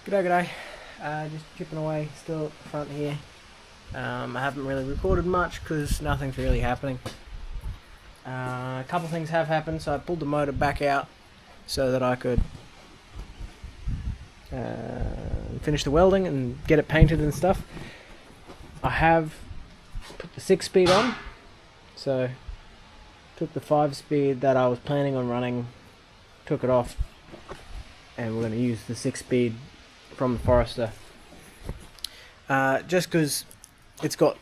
G'day. Just chipping away still at the front here. I haven't really recorded much because nothing's really happening. A couple things have happened, so I pulled the motor back out so that I could finish the welding and get it painted and stuff. I have put the 6-speed on, so took the 5-speed that I was planning on running, took it off, and we're going to use the 6-speed from the Forester. Just because it's got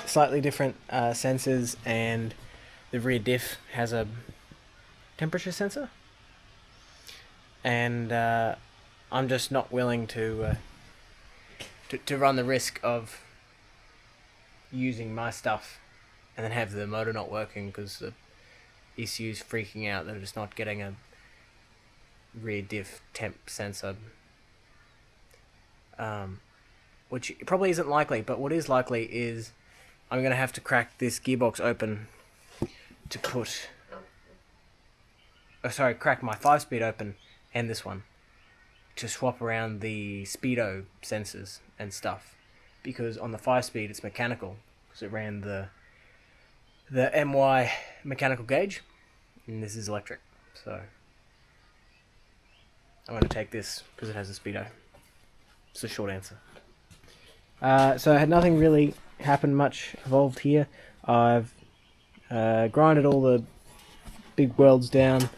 slightly different sensors, and the rear diff has a temperature sensor, and I'm just not willing to run the risk of using my stuff and then have the motor not working because the ECU's freaking out that it's not getting a rear diff temp sensor, which probably isn't likely, but what is likely is I'm going to have to crack this gearbox open to put crack my 5-speed open and this one to swap around the speedo sensors and stuff, because on the 5-speed it's mechanical because it ran the MY mechanical gauge, and this is electric, so I'm going to take this because it has a speedo. It's the short answer. So I had nothing really happened much evolved here. I've grinded all the big welds down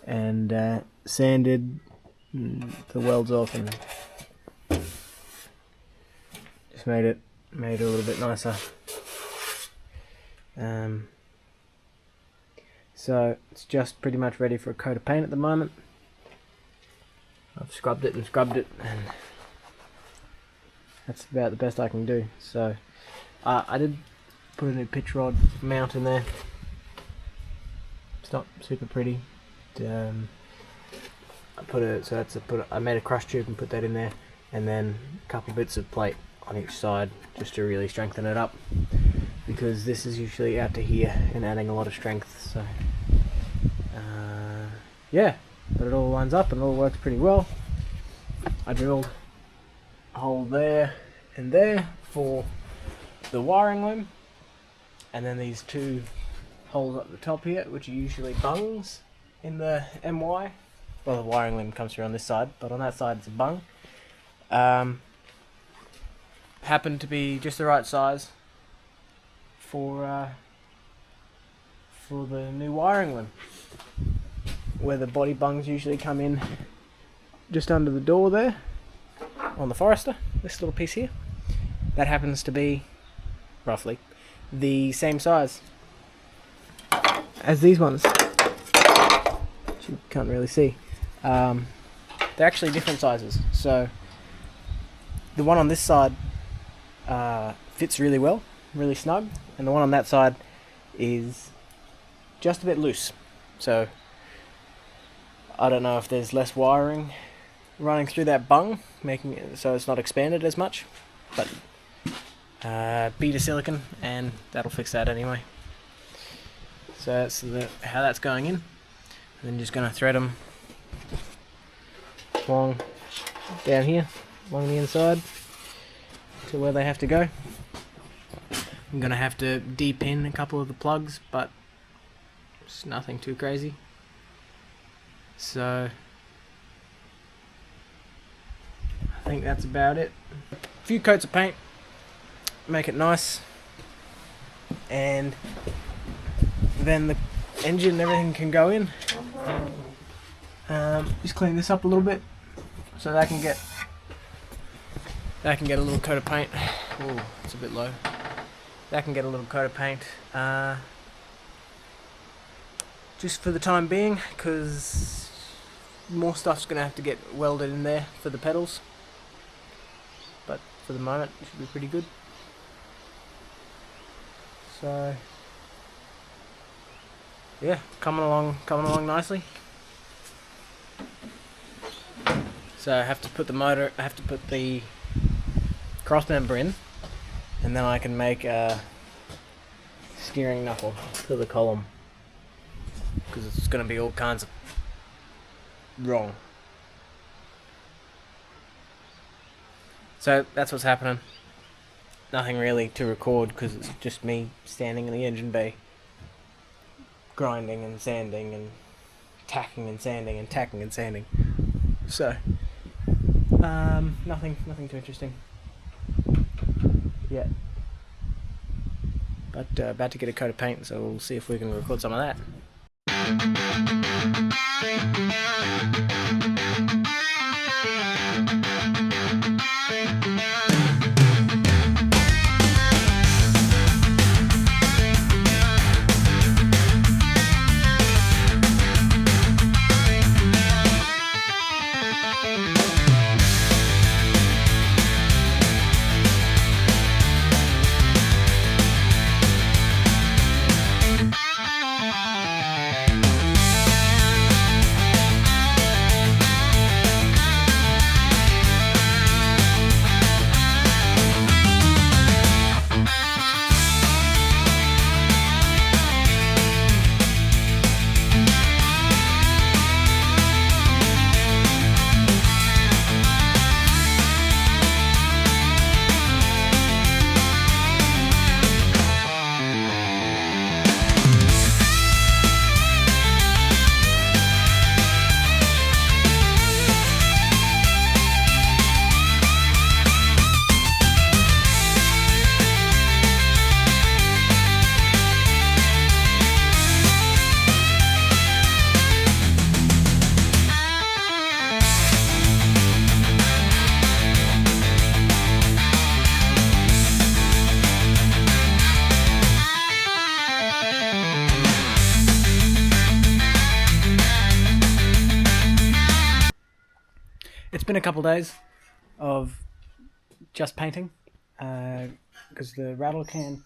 and sanded the welds off and just made it a little bit nicer. So it's just pretty much ready for a coat of paint at the moment. I've scrubbed it, and that's about the best I can do. So I did put a new pitch rod mount in there. It's not super pretty. I made a crush tube and put that in there, and then a couple bits of plate on each side just to really strengthen it up, because this is usually out to here and adding a lot of strength. So yeah, but it all lines up and it all works pretty well. I drilled a hole there and there for the wiring loom, and then these two holes up the top here, which are usually bungs in the MY. Well, the wiring loom comes through on this side, but on that side it's a bung. Happened to be just the right size for the new wiring loom, where the body bungs usually come in just under the door there on the Forester. This little piece here, that happens to be roughly the same size as these ones, which you can't really see. They're actually different sizes, so the one on this side fits really well, really snug, and the one on that side is just a bit loose. So I don't know if there's less wiring running through that bung, making it so it's not expanded as much, but beta silicon, and that'll fix that anyway. So that's how that's going in. And then just going to thread them along down here, along the inside to where they have to go. I'm going to have to de-pin a couple of the plugs, but it's nothing too crazy. So I think that's about it. A few coats of paint, make it nice, and then the engine and everything can go in. Just clean this up a little bit so that I can get a little coat of paint. Oh, it's a bit low. That can get a little coat of paint just for the time being, because more stuff's going to have to get welded in there for the pedals, but for the moment it should be pretty good. So yeah, coming along nicely. So I have to put the cross member in, and then I can make a steering knuckle to the column, because it's going to be all kinds of wrong. So that's what's happening. Nothing really to record because it's just me standing in the engine bay, grinding and sanding and tacking and sanding and tacking and sanding. So, nothing too interesting. Yeah. But about to get a coat of paint, so we'll see if we can record some of that. It's been a couple days of just painting because the rattle can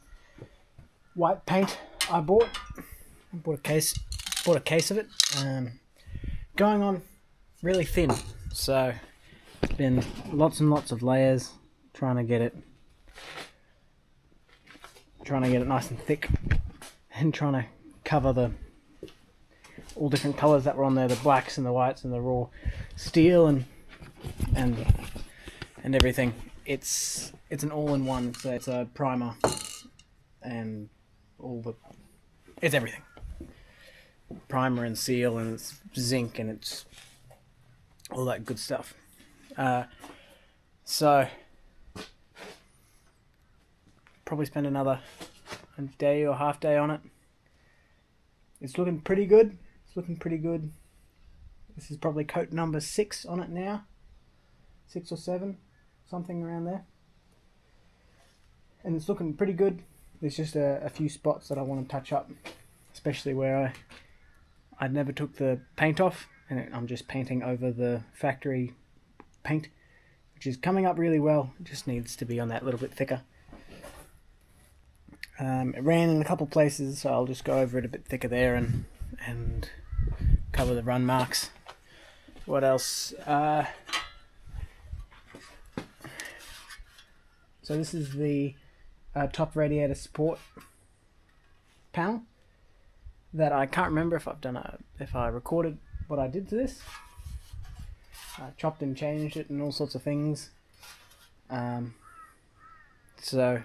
white paint I bought a case of it, going on really thin, so it's been lots and lots of layers trying to get it nice and thick and trying to cover the all different colors that were on there, the blacks and the whites and the raw steel and everything. It's an all-in-one, so it's a primer and it's everything. Primer and seal and it's zinc and it's all that good stuff. So probably spend another day or half day on it. It's looking pretty good. This is probably coat number 6 on it now. 6 or 7, something around there. And it's looking pretty good. There's just a few spots that I want to touch up, especially where I never took the paint off and I'm just painting over the factory paint, which is coming up really well. It just needs to be on that little bit thicker. It ran in a couple places, so I'll just go over it a bit thicker there and cover the run marks. What else? So this is the top radiator support panel that I can't remember if I recorded what I did to this. I chopped and changed it and all sorts of things. So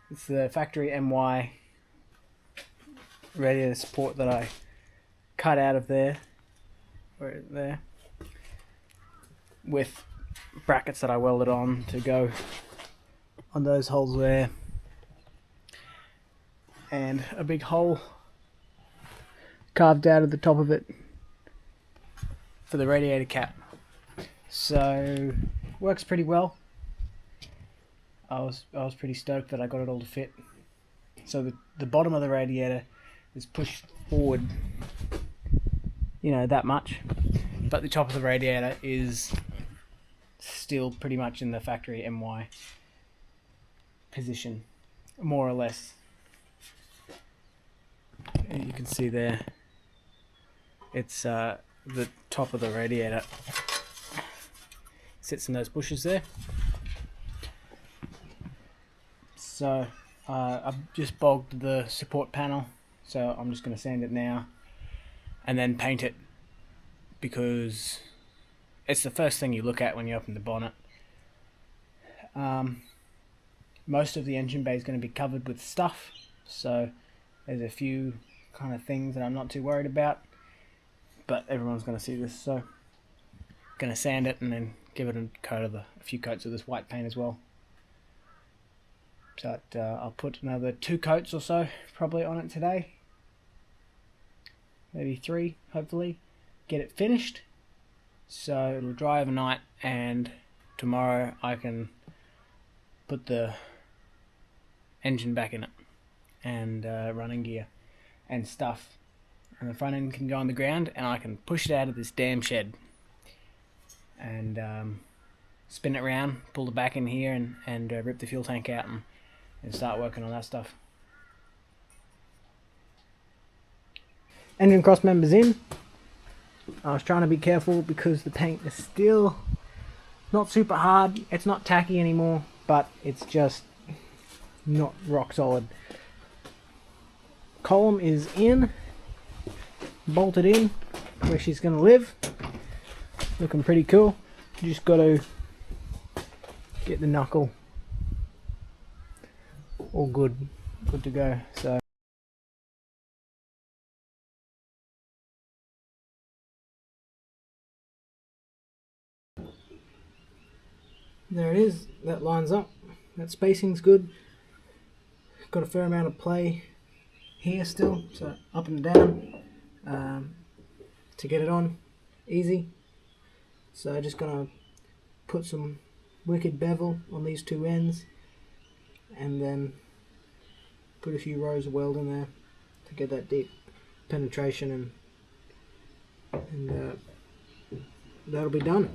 it's the factory MY radiator support that I cut out of there, with brackets that I welded on to go on those holes there, and a big hole carved out of the top of it for the radiator cap. So works pretty well. I was pretty stoked that I got it all to fit. So the bottom of the radiator is pushed forward, that much, but the top of the radiator is still pretty much in the factory MY position, more or less. And you can see there, it's the top of the radiator sits in those bushes there. So I've just bogged the support panel, so I'm just going to sand it now and then paint it, because it's the first thing you look at when you open the bonnet. Most of the engine bay is going to be covered with stuff, so there's a few kind of things that I'm not too worried about, but everyone's going to see this, so going to sand it and then give it a few coats of this white paint as well. So I'll put another 2 coats or so probably on it today, maybe 3 hopefully, get it finished so it'll dry overnight, and tomorrow I can put the engine back in it and running gear and stuff, and the front end can go on the ground and I can push it out of this damn shed and spin it around, pull the back in here and rip the fuel tank out and start working on that stuff. Engine cross members in. I was trying to be careful because the paint is still not super hard. It's not tacky anymore, but it's just not rock solid. Column is in, bolted in where she's going to live. Looking pretty cool. You just got to get the knuckle all good to go. So there it is. That lines up. That spacing's good. Got a fair amount of play here still, so up and down to get it on easy. So I'm just gonna put some wicked bevel on these 2 ends and then put a few rows of weld in there to get that deep penetration, and that'll be done.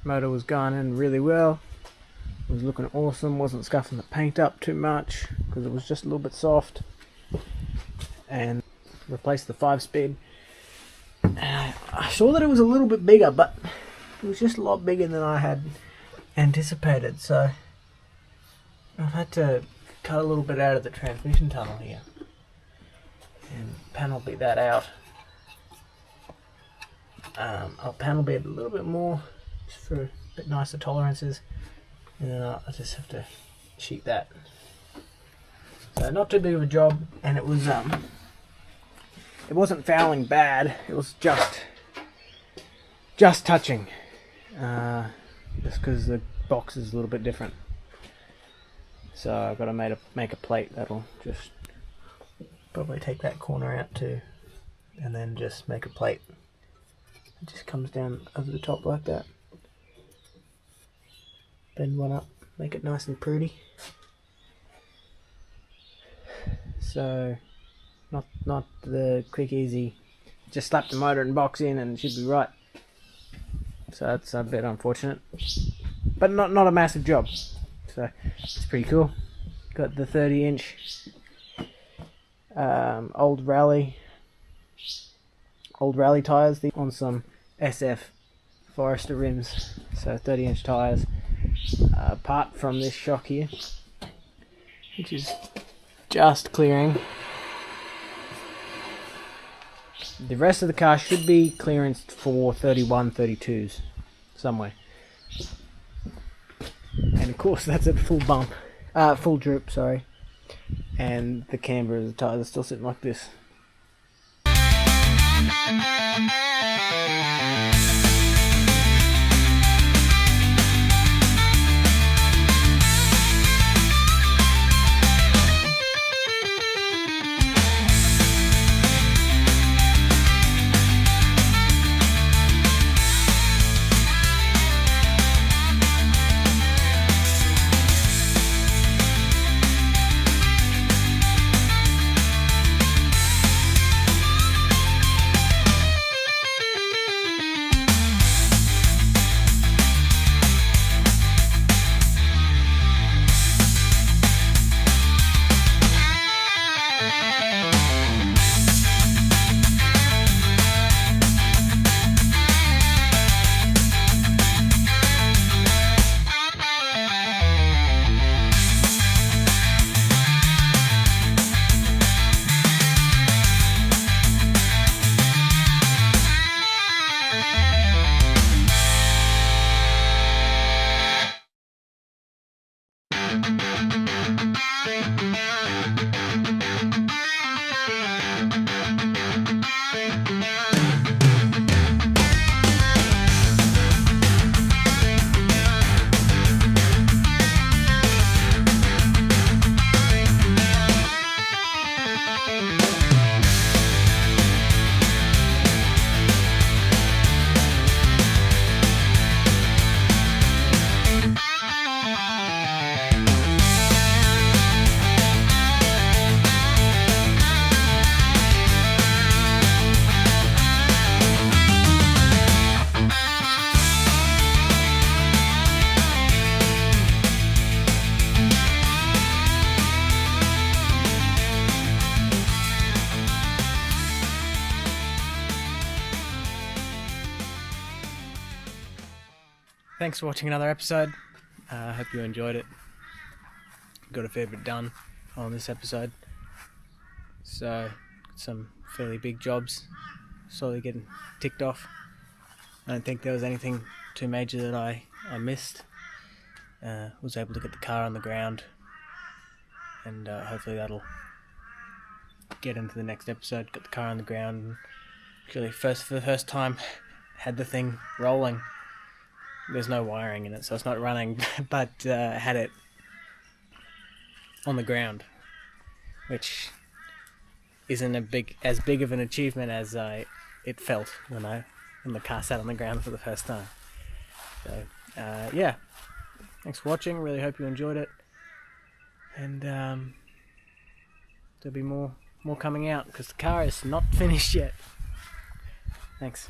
Motor was going in really well. It was looking awesome. Wasn't scuffing the paint up too much because it was just a little bit soft. And replaced the 5-speed. And I saw that it was a little bit bigger, but it was just a lot bigger than I had anticipated. So I've had to cut a little bit out of the transmission tunnel here and panel beat that out. I'll panel beat a little bit more just for a bit nicer tolerances, and then I'll just have to sheet that. So not too big of a job, and it wasn't fouling bad. It was just touching, just because the box is a little bit different. So I've got to make a plate that'll just probably take that corner out too, and then just make a plate. It just comes down over the top like that. Bend one up, make it nice and pretty. So, not the quick easy, just slap the motor and box in and it should be right. So that's a bit unfortunate, but not a massive job. So it's pretty cool. Got the 30-inch old rally tyres on some SF Forester rims. So 30-inch tyres. Apart from this shock here, which is just clearing. The rest of the car should be clearanced for 31, 32s somewhere. And of course that's at full bump, full droop, sorry. And the camber of the tyres are still sitting like this. Thanks for watching another episode. I hope you enjoyed it. Got a fair bit done on this episode. So, some fairly big jobs slowly getting ticked off. I don't think there was anything too major that I missed. Was able to get the car on the ground, and hopefully that'll get into the next episode. Got the car on the ground, and actually for the first time had the thing rolling. There's no wiring in it, so it's not running, but had it on the ground, which isn't as big of an achievement as it felt when the car sat on the ground for the first time. So yeah, thanks for watching. Really hope you enjoyed it, and there'll be more coming out because the car is not finished yet. Thanks.